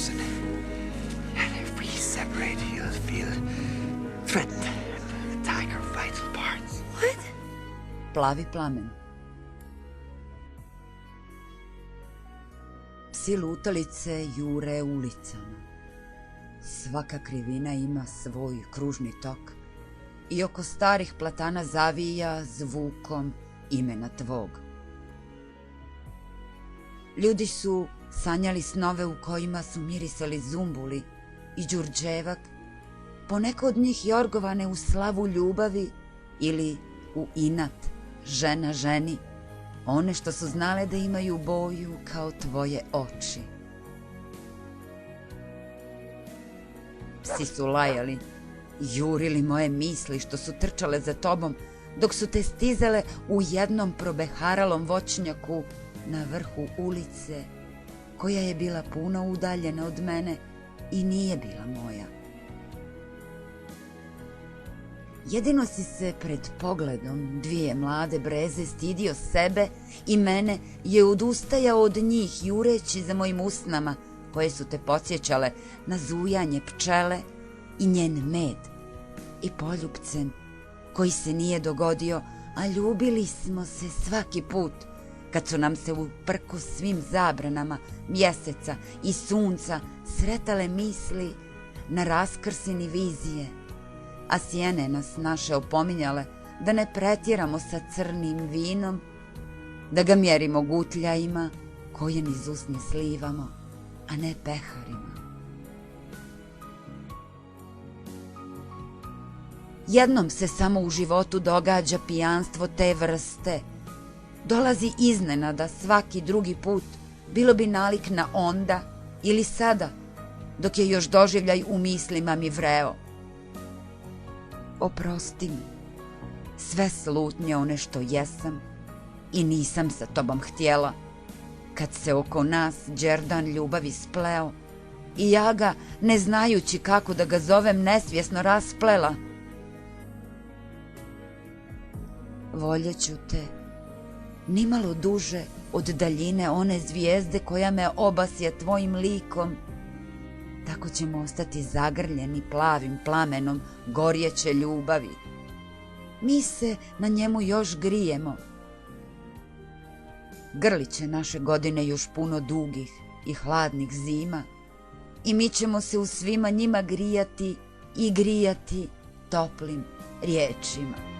person. And if we separate, you'll feel threatened. Attack her vital parts. What? Plavi plamen. Psi lutalice jure ulicama. Svaka krivina ima svoj kružni tok i oko starih platana zavija zvukom imena tvog. Ljudi su sanjali snove u kojima su mirisali zumbuli i đurđevak, poneko od njih jorgovane u slavu ljubavi ili u inat žena ženi, one što su znale da imaju boju kao tvoje oči. Psi su lajali, jurili moje misli što su trčale za tobom, dok su te stizale u jednom probeharalom voćnjaku na vrhu ulice, koja je bila puno udaljena od mene i nije bila moja. Jedino si se pred pogledom dvije mlade breze stidio sebe i mene je odustajao od njih jureći za mojim usnama koje su te podsjećale na zujanje pčele i njen med i poljupcem koji se nije dogodio, a ljubili smo se svaki put kad su nam se uprkos svim zabranama mjeseca i sunca sretale misli na raskrsini vizije, a sjene nas naše opominjale da ne pretjeramo sa crnim vinom, da ga mjerimo gutljajima koje niz usne slivamo, a ne peharima. Jednom se samo u životu događa pijanstvo te vrste. Dolazi iznenada svaki drugi put, bilo bi nalik na onda ili sada, dok je još doživljaj u mislima mi vreo. Oprosti mi sve slutnje one što jesam i nisam sa tobom htjela, kad se oko nas đerdan ljubavi spleo i ja ga, ne znajući kako da ga zovem, nesvjesno rasplela. Voljeću te nimalo duže od daljine one zvijezde koja me obasja tvojim likom. Tako ćemo ostati zagrljeni plavim plamenom gorjeće ljubavi. Mi se na njemu još grijemo. Grliće naše godine još puno dugih i hladnih zima i mi ćemo se u svima njima grijati i grijati toplim riječima.